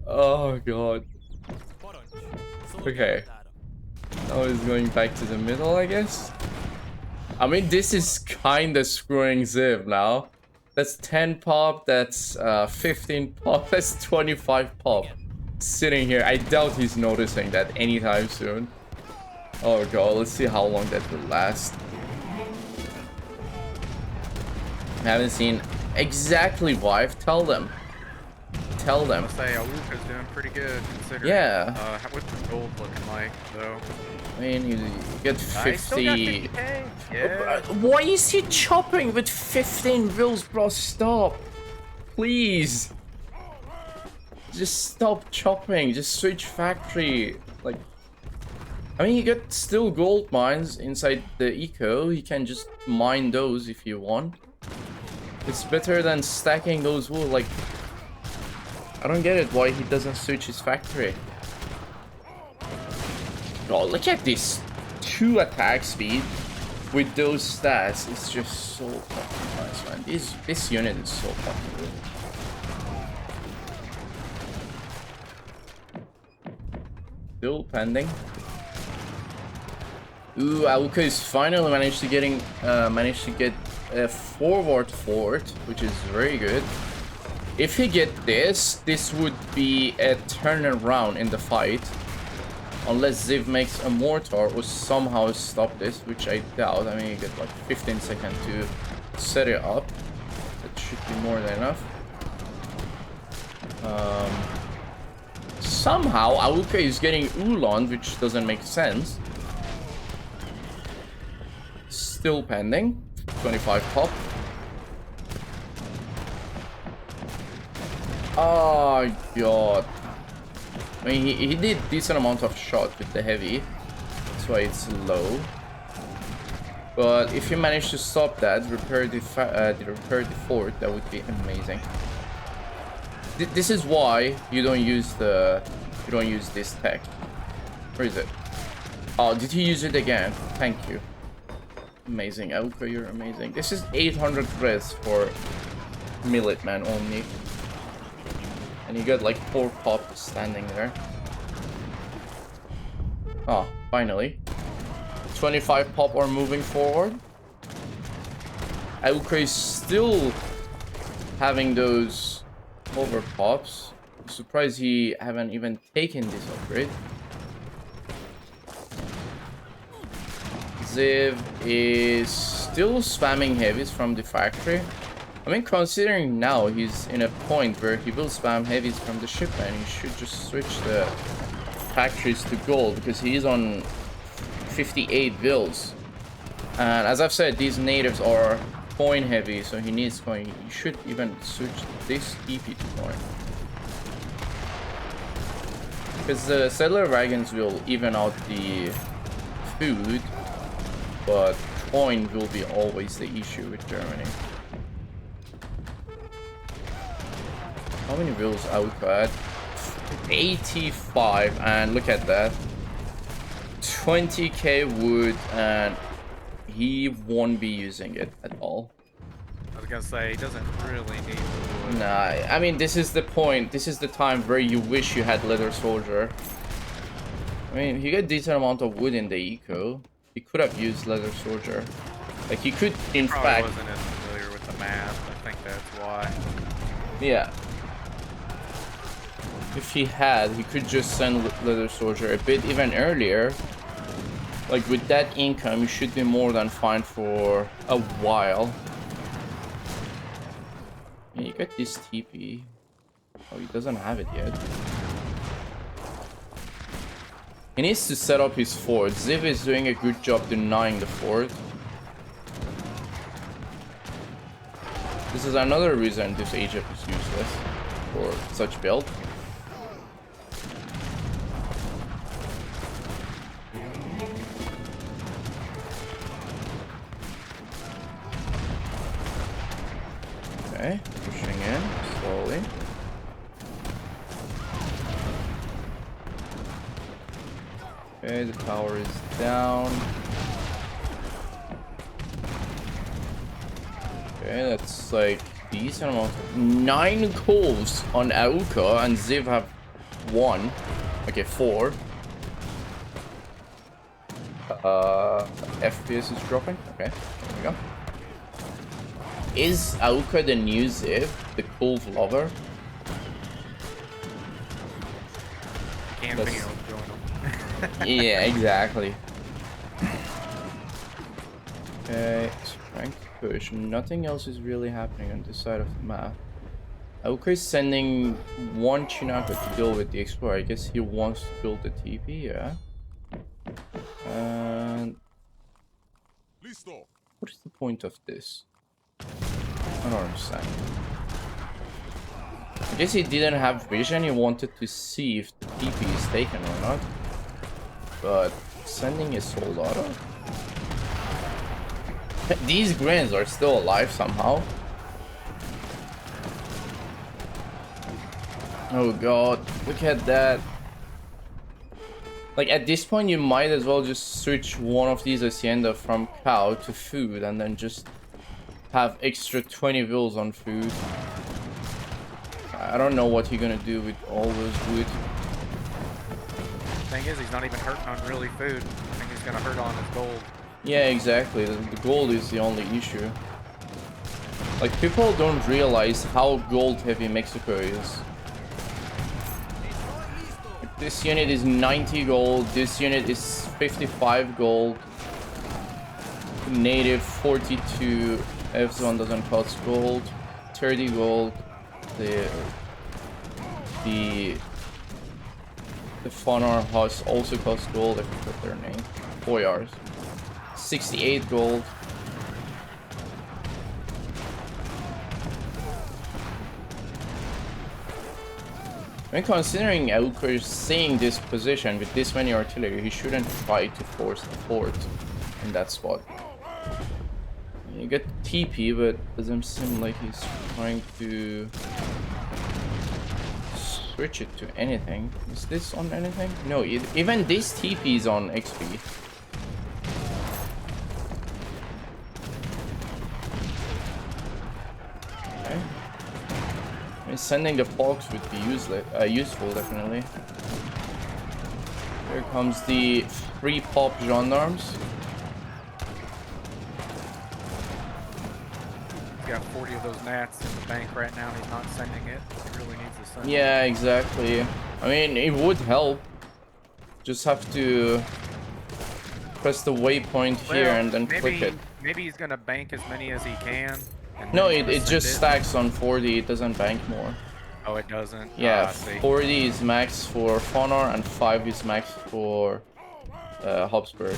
Speaker 1: Oh god. Okay. Now he's going back to the middle, I guess. I mean, this is kinda screwing Ziv now. That's 10 pop, that's 15 pop, that's 25 pop. Sitting here, I doubt he's noticing that anytime soon. Oh god, let's see how long that will last. I haven't seen exactly why. Tell them. Tell them.
Speaker 2: I'll say Auke's doing pretty good considering.
Speaker 1: Yeah.
Speaker 2: What's the gold looking like though?
Speaker 1: I mean, you get 50.
Speaker 2: Still got 50K. Yeah.
Speaker 1: Why is he chopping with 15 wills, bro? Stop. Please. Just stop chopping. Just switch factory. Like, I mean, you get still gold mines inside the eco. You can just mine those if you want. It's better than stacking those wool. Like, I don't get it why he doesn't switch his factory. Oh, look at this 2 attack speed with those stats. It's just so fucking nice, man. This unit is so fucking good. Still pending. Ooh, Auke is finally managed to get a forward fort, which is very good. If he get this, this would be a turnaround in the fight. Unless Ziv makes a mortar or somehow stop this, which I doubt. I mean, you get like 15 seconds to set it up. That should be more than enough. Somehow, Auke is getting Ulan, which doesn't make sense. Still pending. 25 pop. Oh god. I mean, he did decent amount of shot with the heavy. That's why it's low. But if you manage to stop that, repair the fort, that would be amazing. This is why you don't use this tech. Where is it? Oh, did he use it again? Thank you. Amazing, Auke, you're amazing. This is 800 res for Millet Man only. And you got like 4 pop standing there. Oh, finally. 25 pop are moving forward. Auke is still having those over pops. I'm surprised he haven't even taken this upgrade. Ziv is still spamming heavies from the factory. I mean, considering now he's in a point where he will spam heavies from the ship, and he should just switch the factories to gold because he's on 58 bills. And as I've said, these natives are coin heavy, so he needs coin. He should even switch this EP to coin. Because the settler wagons will even out the food, but coin will be always the issue with Germany. How many wheels Auke had? 85, and look at that. 20k wood, and he won't be using it at all.
Speaker 2: I was gonna say, he doesn't really need the wood.
Speaker 1: Nah, I mean, this is the point. This is the time where you wish you had Leather Soldier. I mean, he got a decent amount of wood in the eco. He could have used Leather Soldier. Like, he could, in fact...
Speaker 2: wasn't as familiar with the map. I think that's why.
Speaker 1: Yeah. If he had, he could just send Leather Soldier a bit even earlier. Like, with that income, you should be more than fine for a while. Hey, you got this TP. Oh, he doesn't have it yet. He needs to set up his fort. Ziv is doing a good job denying the fort. This is another reason this Egypt is useless for such build. Okay, pushing in slowly. Okay, the tower is down. Okay, that's like decent amount. 9 calls on Auke and Ziv have 1. Okay, 4. FPS is dropping. Okay, there we go. Is Auke the new Ziv, the cool lover?
Speaker 2: Can be, I'll join him.
Speaker 1: Yeah, exactly. Okay, strength push. Nothing else is really happening on this side of the map. Auke is sending 1 Chinaka to deal with the Explorer. I guess he wants to build the TP, yeah. And what is the point of this? I don't understand. I guess he didn't have vision. He wanted to see if the TP is taken or not. But sending a soldado? These Grins are still alive somehow. Oh god, look at that. Like at this point you might as well just switch one of these Hacienda from cow to food and then just have extra 20 vills on food. I don't know what you're gonna do with all those wood.
Speaker 2: Thing is, he's not even hurting on really food. I think he's gonna hurt on his gold.
Speaker 1: Yeah, exactly. The gold is the only issue. Like, people don't realize how gold heavy Mexico is. Like, this unit is 90 gold, this unit is 55 gold. Native 42, F1 doesn't cost gold, 30 gold. The Fonar House also costs gold, I forgot their name. 4 hours. 68 gold. I mean, considering Auke is seeing this position with this many artillery, he shouldn't try to force the fort in that spot. You get TP, but doesn't seem like he's trying to switch it to anything. Is this on anything? No, even this TP is on XP. Okay. I mean, sending the Fox would be useful, definitely. Here comes the 3 pop gendarmes.
Speaker 2: He's got 40 of those gnats in the bank right now, and he's not sending it. He really needs to send it.
Speaker 1: Yeah, exactly. I mean, it would help. Just have to press the waypoint here and then click it.
Speaker 2: Maybe he's gonna bank as many as he can. And
Speaker 1: No,
Speaker 2: then
Speaker 1: it just stacks on 40. It doesn't bank more.
Speaker 2: Oh, it doesn't?
Speaker 1: Yeah,
Speaker 2: I see.
Speaker 1: 40 is max for Fonar and 5 is max for Habsburg.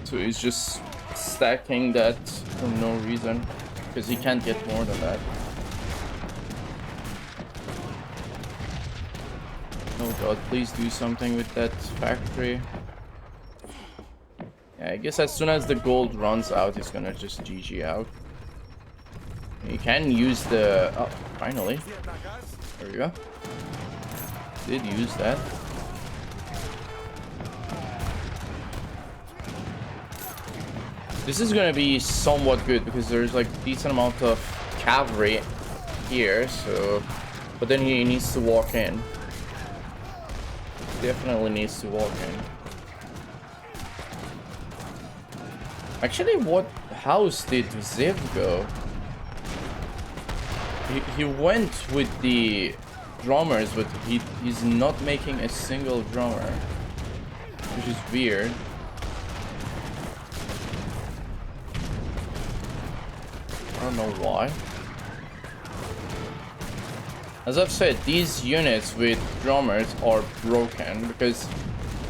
Speaker 1: So he's just stacking that for no reason, because he can't get more than that. Oh god, please do something with that factory. Yeah, I guess as soon as the gold runs out, he's gonna just GG out. You can use the... Oh, finally. There we go. Did use that. This is gonna be somewhat good because there's like decent amount of cavalry here, so... But then he needs to walk in. Definitely needs to walk in. Actually, what house did Ziv go? He went with the drummers, but he's not making a single drummer, which is weird. I don't know why. As I've said, these units with drummers are broken because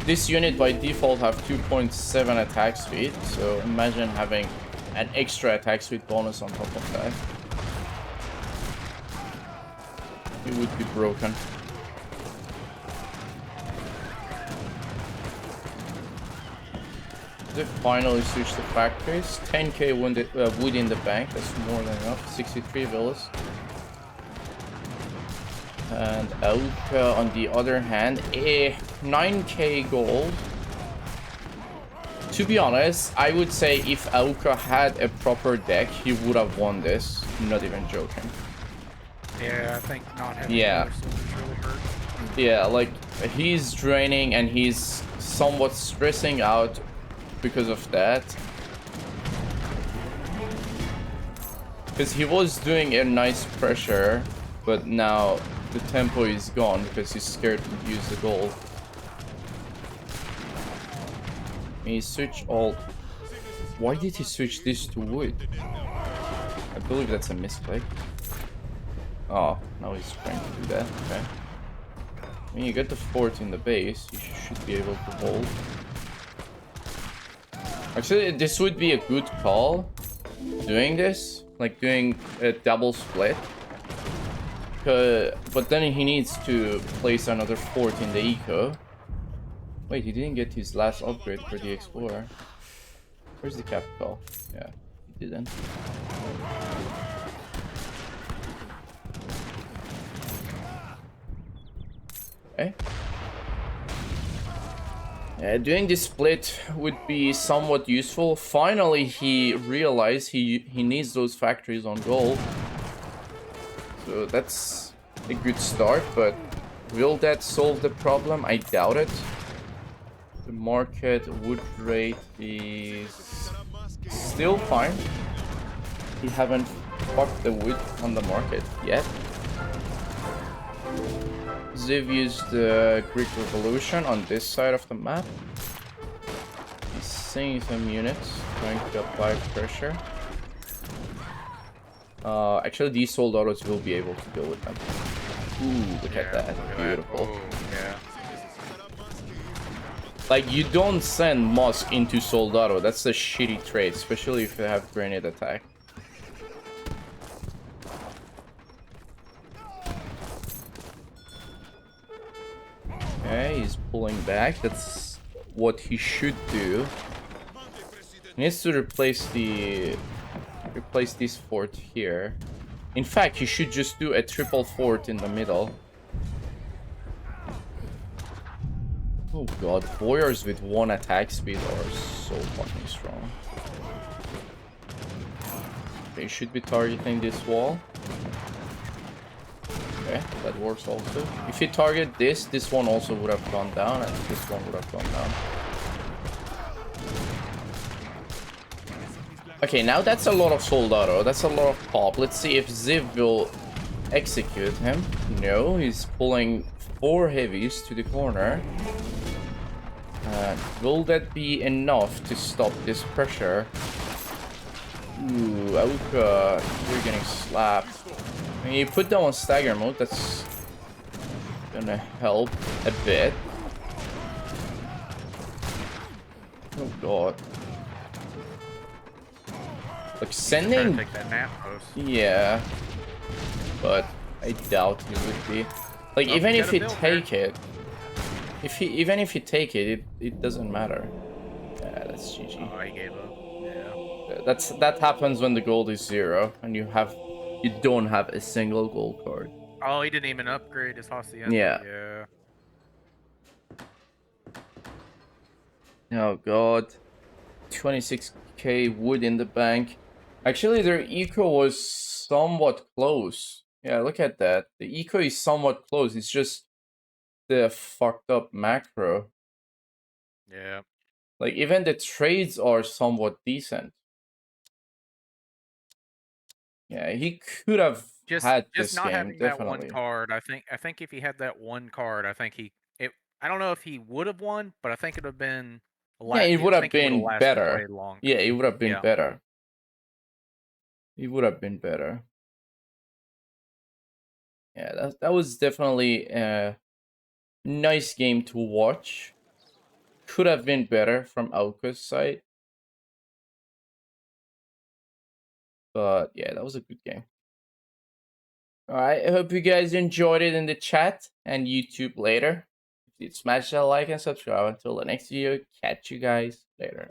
Speaker 1: this unit by default have 2.7 attack speed, so imagine having an extra attack speed bonus on top of that. It would be broken. They finally switched the factories. 10k wood in the bank, that's more than enough. 63 villas. And Auke, on the other hand, 9k gold. To be honest, I would say if Auke had a proper deck, he would have won this. Not even joking.
Speaker 2: Yeah, I think not having really hurt.
Speaker 1: Yeah, like, he's draining and he's somewhat stressing out because of that. Because he was doing a nice pressure, but now the tempo is gone because he's scared to use the gold. He switched all. Why did he switch this to wood? I believe that's a misclick. Oh, now he's trying to do that. Okay. When you get the fort in the base, you should be able to hold. Actually, this would be a good call. Doing this, like doing a double split. But then he needs to place another fort in the eco. Wait, he didn't get his last upgrade for the explorer. Where's the capital? Yeah, he didn't. Okay. Yeah, doing this split would be somewhat useful. Finally, he realized he needs those factories on gold. So that's a good start, but will that solve the problem? I doubt it. The market wood rate is still fine. We haven't fucked the wood on the market yet. Ziv used the Greek Revolution on this side of the map. He's seeing some units, trying to apply pressure. Actually, these soldados will be able to deal with them. Ooh, look at that. Beautiful.
Speaker 2: Oh, yeah.
Speaker 1: Like, you don't send Musk into Soldado. That's a shitty trade, especially if you have grenade attack. Okay, he's pulling back. That's what he should do. He needs to replace this fort here. In fact, he should just do a triple fort in the middle. Oh god, warriors with 1 attack speed are so fucking strong. They should be targeting this wall. Okay, that works also. If you target this one also would have gone down, and this one would have gone down. Okay, now that's a lot of soldado. That's a lot of pop. Let's see if Ziv will execute him. No, he's pulling 4 heavies to the corner. Will that be enough to stop this pressure? Ooh, Auke, you're getting slapped. When you put down on stagger mode, that's gonna help a bit. Oh god. Like sending...
Speaker 2: Take that nap post.
Speaker 1: Yeah. But I doubt he would be. Like,
Speaker 2: Oh,
Speaker 1: even
Speaker 2: you
Speaker 1: if you
Speaker 2: gotta build
Speaker 1: take it... Even if you take it, it doesn't matter. Yeah, that's GG.
Speaker 2: Oh, he gave up. Yeah.
Speaker 1: That happens when the gold is 0 and you don't have a single gold card.
Speaker 2: Oh, he didn't even upgrade his Hacienda.
Speaker 1: Yeah.
Speaker 2: Yeah.
Speaker 1: Oh god. 26k wood in the bank. Actually, their eco was somewhat close. Yeah, look at that. The eco is somewhat close. It's just the fucked up macro.
Speaker 2: Yeah.
Speaker 1: Like, even the trades are somewhat decent. Yeah, he could have had
Speaker 2: Just
Speaker 1: this
Speaker 2: not
Speaker 1: game,
Speaker 2: having
Speaker 1: definitely.
Speaker 2: that one card. I think if he had that one card, I think I don't know if he would have won, but I think it would have been
Speaker 1: Yeah, it would
Speaker 2: I
Speaker 1: have
Speaker 2: think it would have
Speaker 1: been
Speaker 2: lasted
Speaker 1: better.
Speaker 2: way longer.
Speaker 1: Yeah, it would have been
Speaker 2: Yeah.
Speaker 1: better. It would have been better. Yeah, that was definitely a nice game to watch. Could have been better from Auke's side. But yeah, that was a good game. Alright, I hope you guys enjoyed it in the chat and YouTube later. If you did, smash that like and subscribe. Until the next video, catch you guys later.